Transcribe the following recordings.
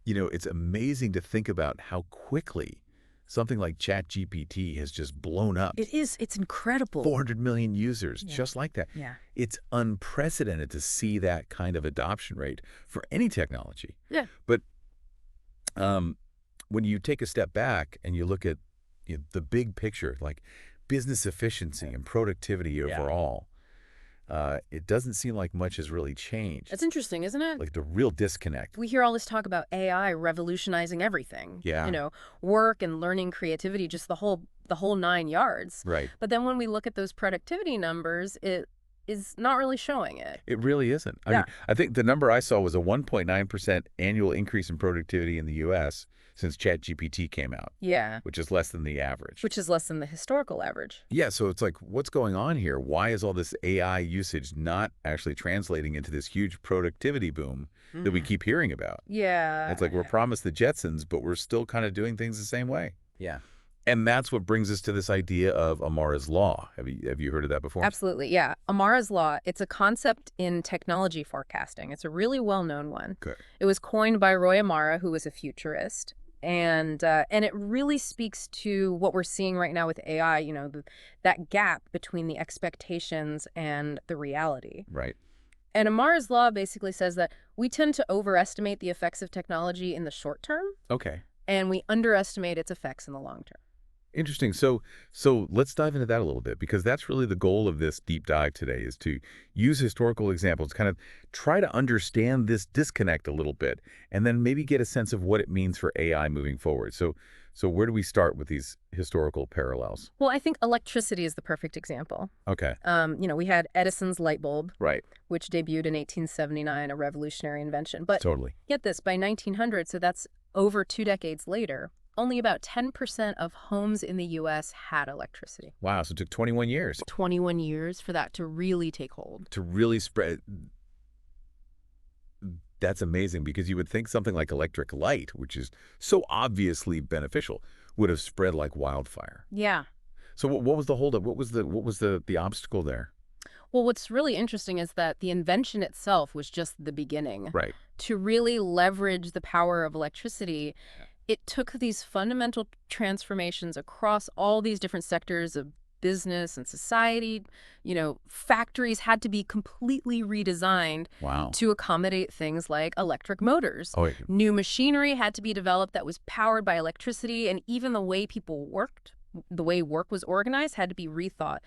It's amazing to think about how quickly something like ChatGPT has just blown up. It is. It's incredible. 400 million users, Yeah. just like that. Yeah. It's unprecedented to see that kind of adoption rate for any technology. Yeah. But when you take a step back and you look at the big picture, like business efficiency and productivity overall, it doesn't seem like much has really changed. That's interesting, isn't it? Like the real disconnect. We hear all this talk about AI revolutionizing everything. Yeah. Work and learning, creativity, just the whole 9 yards. Right. But then when we look at those productivity numbers, it is not really showing it. It really isn't. I mean, I think the number I saw was a 1.9% annual increase in productivity in the U.S. since ChatGPT came out. Yeah. Which is less than the average. Which is less than the historical average. Yeah, so it's like, what's going on here? Why is all this AI usage not actually translating into this huge productivity boom that we keep hearing about? Yeah. It's like we're promised the Jetsons, but we're still kind of doing things the same way. Yeah. And that's what brings us to this idea of Amara's law. Have you heard of that before? Absolutely, yeah. Amara's law, it's a concept in technology forecasting. It's a really well-known one. Good. It was coined by Roy Amara, who was a futurist. And it really speaks to what we're seeing right now with AI, that gap between the expectations and the reality. Right. And Amara's law basically says that we tend to overestimate the effects of technology in the short term. Okay. And we underestimate its effects in the long term. Interesting. So let's dive into that a little bit, because that's really the goal of this deep dive today, is to use historical examples, kind of try to understand this disconnect a little bit, and then maybe get a sense of what it means for AI moving forward. So where do we start with these historical parallels? Well, I think electricity is the perfect example. Okay. We had Edison's light bulb, Right. which debuted in 1879, a revolutionary invention. But Totally. get this, by 1900, so that's over 2 decades later, only about 10% of homes in the U.S. had electricity. Wow. So it took 21 years. 21 years for that to really take hold. To really spread. That's amazing, because you would think something like electric light, which is so obviously beneficial, would have spread like wildfire. Yeah. So what was the holdup? What was the obstacle there? Well, what's really interesting is that the invention itself was just the beginning. Right. To really leverage the power of electricity, it took these fundamental transformations across all these different sectors of business and society. Factories had to be completely redesigned to accommodate things like electric motors. Oh, New machinery had to be developed that was powered by electricity, and even the way people worked, the way work was organized, had to be rethought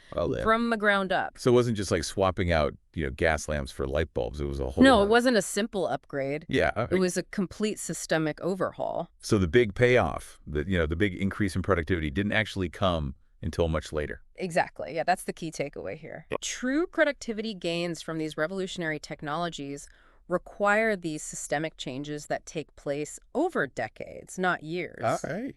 from the ground up. So it wasn't just like swapping out, gas lamps for light bulbs. It was a whole No, it wasn't a simple upgrade. Yeah. It was a complete systemic overhaul. So the big payoff, the big increase in productivity didn't actually come until much later. Exactly. Yeah, that's the key takeaway here. True productivity gains from these revolutionary technologies require these systemic changes that take place over decades, not years. All right.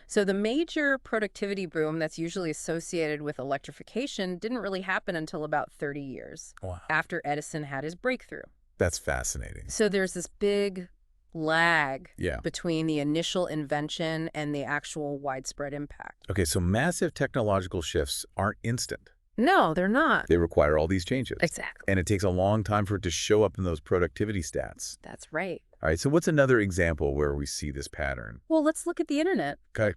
So the major productivity boom that's usually associated with electrification didn't really happen until about 30 years after Edison had his breakthrough. That's fascinating. So there's this big lag Yeah. between the initial invention and the actual widespread impact. Okay, so massive technological shifts aren't instant. No, they're not. They require all these changes. Exactly. And it takes a long time for it to show up in those productivity stats. That's right. All right, so what's another example where we see this pattern? Well, let's look at the internet. Okay.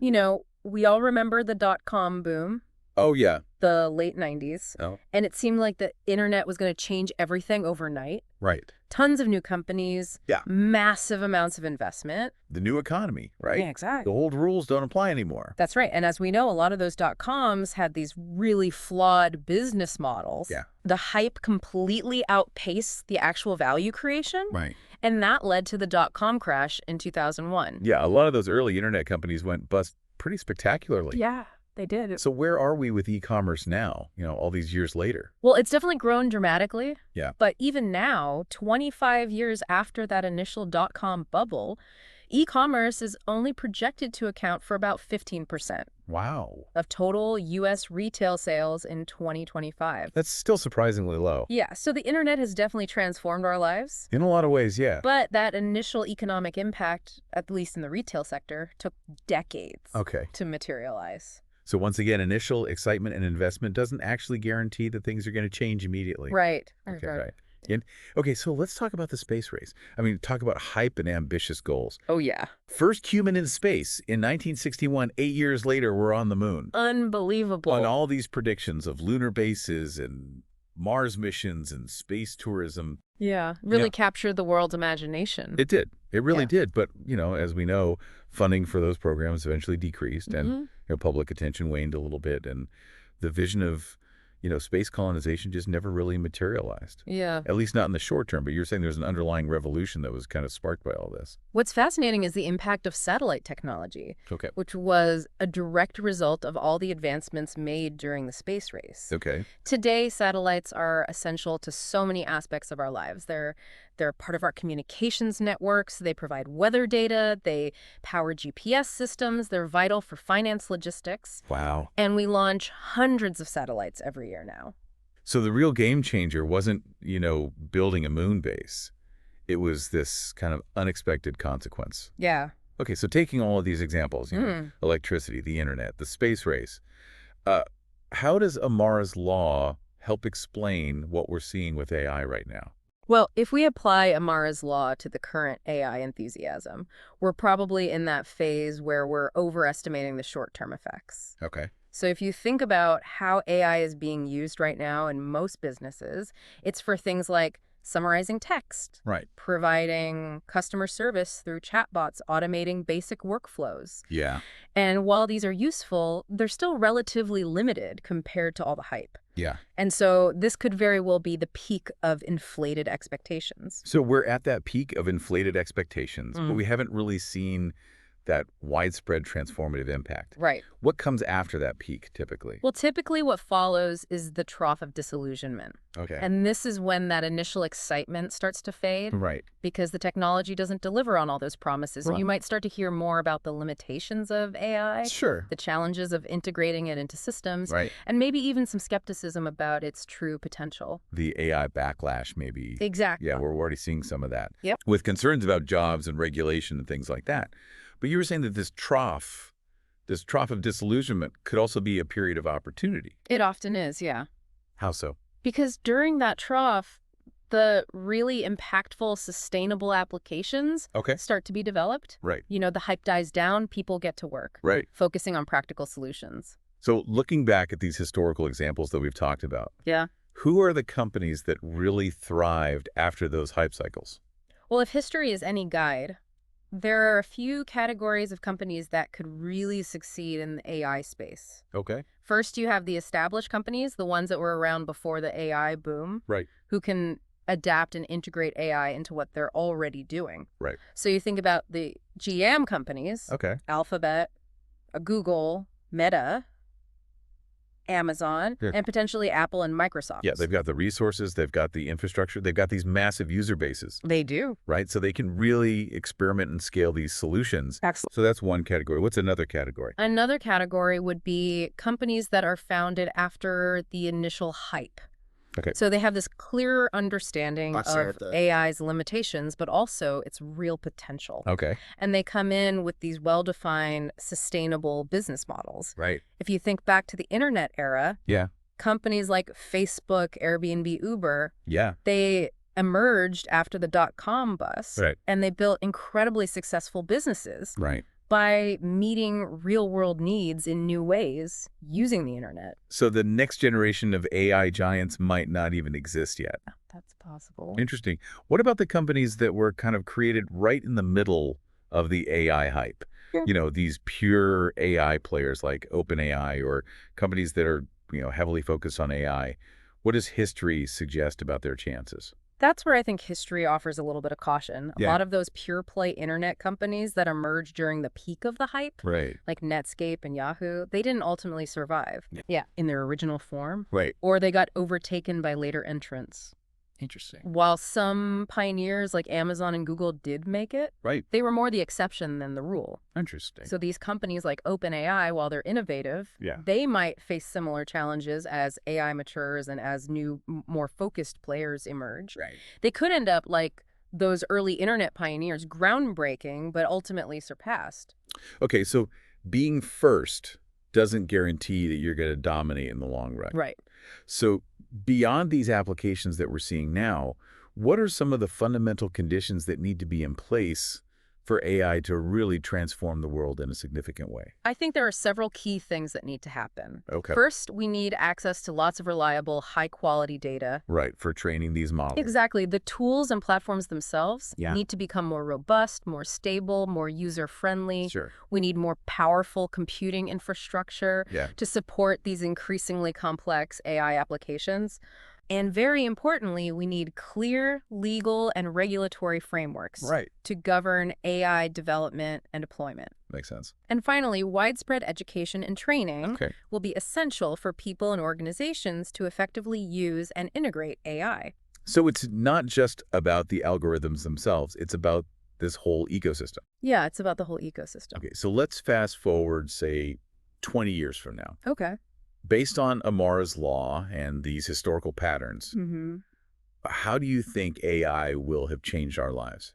We all remember the dot-com boom, Oh, yeah. the late 90s. Oh. And it seemed like the internet was going to change everything overnight. Right. Tons of new companies. Yeah. Massive amounts of investment. The new economy, right? Yeah, exactly. The old rules don't apply anymore. That's right. And as we know, a lot of those dot-coms had these really flawed business models. Yeah. The hype completely outpaced the actual value creation. Right. And that led to the dot-com crash in 2001. Yeah, a lot of those early internet companies went bust pretty spectacularly. Yeah, they did. So where are we with e-commerce now, all these years later? Well, it's definitely grown dramatically. Yeah. But even now, 25 years after that initial dot-com bubble, e-commerce is only projected to account for about 15% Wow. of total U.S. retail sales in 2025. That's still surprisingly low. Yeah, so the internet has definitely transformed our lives. In a lot of ways, yeah. But that initial economic impact, at least in the retail sector, took decades to materialize. So once again, initial excitement and investment doesn't actually guarantee that things are going to change immediately. Right. Okay, right. And, okay, so let's talk about the space race. I mean, talk about hype and ambitious goals. Oh, yeah. First human in space in 1961, 8 years later, we're on the moon. On Unbelievable. all these predictions of lunar bases and Mars missions and space tourism. Yeah. You Really know, captured the world's imagination. it did. It really Yeah. did. But, as we know, funding for those programs eventually decreased and Hmm. public attention waned a little bit. And the vision of, space colonization just never really materialized, Yeah. at least not in the short term. But you're saying there's an underlying revolution that was kind of sparked by all this. What's fascinating is the impact of satellite technology, Okay. which was a direct result of all the advancements made during the space race. Okay. Today, satellites are essential to so many aspects of our lives. They're part of our communications networks. They provide weather data. They power GPS systems. They're vital for finance logistics. Wow. And we launch hundreds of satellites every year now. So the real game changer wasn't, building a moon base. It was this kind of unexpected consequence. Yeah. Okay, so taking all of these examples, Mm. electricity, the internet, the space race, uh, how does Amara's law help explain what we're seeing with AI right now? Well, if we apply Amara's law to the current AI enthusiasm, we're probably in that phase where we're overestimating the short-term effects. Okay. So if you think about how AI is being used right now in most businesses, it's for things like summarizing text, Right. providing customer service through chatbots, automating basic workflows. Yeah. And while these are useful, they're still relatively limited compared to all the hype. Yeah. And so this could very well be the peak of inflated expectations. So we're at that peak of inflated expectations, but Mm. we haven't really seen that widespread transformative impact. Right. What comes after that peak, typically? Well, typically what follows is the trough of disillusionment. Okay. And this is when that initial excitement starts to fade Right. because the technology doesn't deliver on all those promises. And Right. you might start to hear more about the limitations of AI, Sure. the challenges of integrating it into systems, Right. and maybe even some skepticism about its true potential. The AI backlash, maybe. Exactly. Yeah, we're already seeing some of that. Yep. With concerns about jobs and regulation and things like that. But you were saying that this trough of disillusionment could also be a period of opportunity. It often is, yeah. How so? Because during that trough, the really impactful, sustainable applications Okay. start to be developed. Right. The hype dies down, people get to work, Right. focusing on practical solutions. So looking back at these historical examples that we've talked about, Yeah. who are the companies that really thrived after those hype cycles? Well, if history is any guide, there are a few categories of companies that could really succeed in the AI space. Okay. First, you have the established companies, the ones that were around before the AI boom, Right. who can adapt and integrate AI into what they're already doing. Right. So you think about the GM companies, Okay. Alphabet, Google, Meta, Amazon, Yeah. and potentially Apple and Microsoft. Yeah, they've got the resources, they've got the infrastructure, they've got these massive user bases, They do. right? So they can really experiment and scale these solutions. Excellent. So that's one category. What's another category? Another category would be companies that are founded after the initial hype. Okay. So they have this clearer understanding I see of what the- AI's limitations, but also its real potential. Okay. And they come in with these well-defined, sustainable business models. Right. If you think back to the internet era, Yeah. companies like Facebook, Airbnb, Uber, Yeah. they emerged after the dot-com bust, Right. and they built incredibly successful businesses Right. by meeting real-world needs in new ways using the internet. So the next generation of AI giants might not even exist yet. That's possible. Interesting. What about the companies that were kind of created right in the middle of the AI hype? Yeah. These pure AI players like OpenAI or companies that are, heavily focused on AI. What does history suggest about their chances? That's where I think history offers a little bit of caution. A Yeah. lot of those pure play internet companies that emerged during the peak of the hype, Right. like Netscape and Yahoo, they didn't ultimately survive. Yeah, in their original form, Right. or they got overtaken by later entrants. Interesting. While some pioneers like Amazon and Google did make it, Right. they were more the exception than the rule. Interesting. So these companies like OpenAI, while they're innovative, Yeah. they might face similar challenges as AI matures and as new, more focused players emerge. Right. They could end up like those early internet pioneers, groundbreaking, but ultimately surpassed. Okay, so being first doesn't guarantee that you're going to dominate in the long run. Right. So beyond these applications that we're seeing now, What are some of the fundamental conditions that need to be in place for AI to really transform the world in a significant way? I think there are several key things that need to happen. Okay. First, we need access to lots of reliable, high-quality data. Right, for training these models. Exactly. The tools and platforms themselves Yeah. need to become more robust, more stable, more user-friendly. Sure. We need more powerful computing infrastructure Yeah. to support these increasingly complex AI applications. And very importantly, we need clear legal and regulatory frameworks Right. to govern AI development and deployment. Makes sense. And finally, widespread education and training Okay. will be essential for people and organizations to effectively use and integrate AI. So it's not just about the algorithms themselves, it's about this whole ecosystem. Yeah, it's about the whole ecosystem. Okay, so let's fast forward, say, 20 years from now. Okay. Based on Amara's law and these historical patterns, how do you think AI will have changed our lives?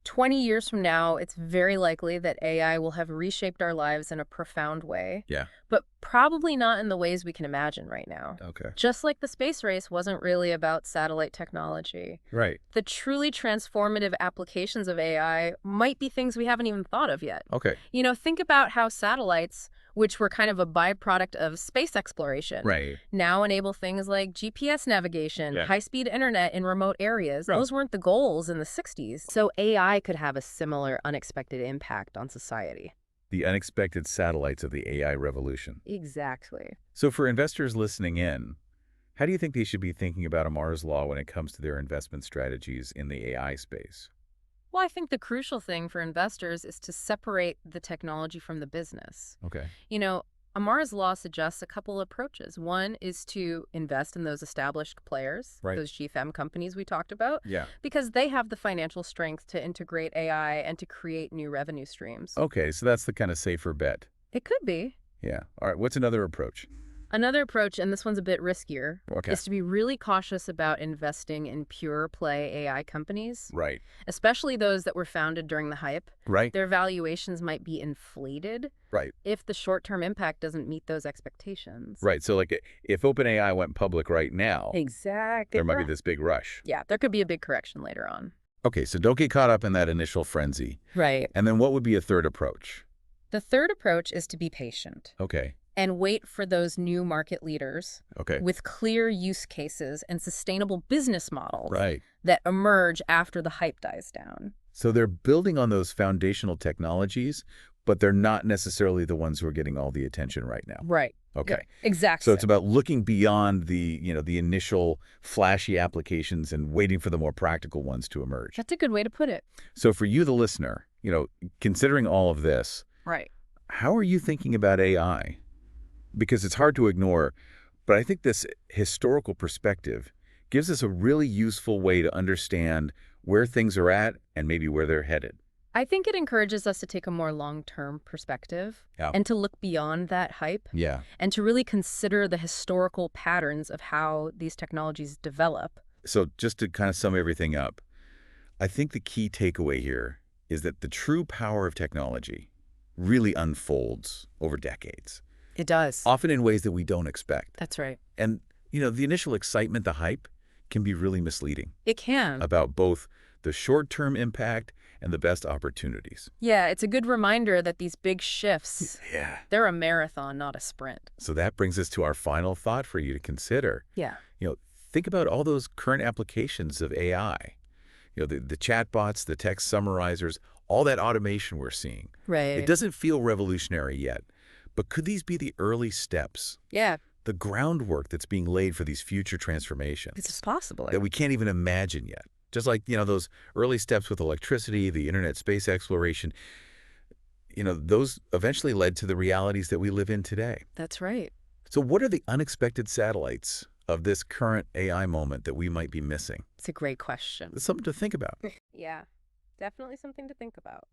20 years from now, it's very likely that AI will have reshaped our lives in a profound way, Yeah. but probably not in the ways we can imagine right now. Okay. Just like the space race wasn't really about satellite technology. Right. The truly transformative applications of AI might be things we haven't even thought of yet. Okay. Think about how satellites, which were kind of a byproduct of space exploration, Right. now enable things like GPS navigation, Yeah. high-speed internet in remote areas. Right. Those weren't the goals in the 60s. So AI could have a similar unexpected impact on society. The unexpected satellites of the AI revolution. Exactly. So for investors listening in, how do you think they should be thinking about Amara's law when it comes to their investment strategies in the AI space? Well, I think the crucial thing for investors is to separate the technology from the business. Okay. Amara's law suggests a couple approaches. One is to invest in those established players, Right. those GFM companies we talked about, Yeah. because they have the financial strength to integrate AI and to create new revenue streams. Okay, so that's the kind of safer bet. It could be. Yeah. All right, what's another approach? Another approach, and this one's a bit riskier, Okay. is to be really cautious about investing in pure play AI companies, Right. especially those that were founded during the hype. Right. Their valuations might be inflated Right. if the short-term impact doesn't meet those expectations. Right. So like if OpenAI went public right now, Exactly. there might be this big rush. Yeah, there could be a big correction later on. Okay, so don't get caught up in that initial frenzy. Right. And then what would be a third approach? The third approach is to be patient Okay. and wait for those new market leaders Okay. with clear use cases and sustainable business models Right. that emerge after the hype dies down. So they're building on those foundational technologies, but they're not necessarily the ones who are getting all the attention right now. Right. Okay. Yeah, exactly. So it's about looking beyond the initial flashy applications and waiting for the more practical ones to emerge. That's a good way to put it. So for you, the listener, considering all of this, Right. how are you thinking about AI? Because it's hard to ignore, but I think this historical perspective gives us a really useful way to understand where things are at and maybe where they're headed. I think it encourages us to take a more long-term perspective Yeah. and to look beyond that hype Yeah. and to really consider the historical patterns of how these technologies develop. So just to kind of sum everything up, I think the key takeaway here is that the true power of technology really unfolds over decades, It does. often in ways that we don't expect. That's right. And, the initial excitement, the hype, can be really misleading It can. about both the short-term impact and the best opportunities. Yeah, it's a good reminder that these big shifts, Yeah. they're a marathon, not a sprint. So that brings us to our final thought for you to consider. Yeah. Think about all those current applications of AI. The chatbots, the text summarizers, all that automation we're seeing. Right. It doesn't feel revolutionary yet, but could these be the early steps, Yeah, the groundwork that's being laid for these future transformations it's possible. that we can't even imagine yet? Just like, those early steps with electricity, the internet, space exploration, those eventually led to the realities that we live in today. That's right. So what are the unexpected satellites of this current AI moment that we might be missing? It's a great question. It's something to think about. Yeah, definitely something to think about.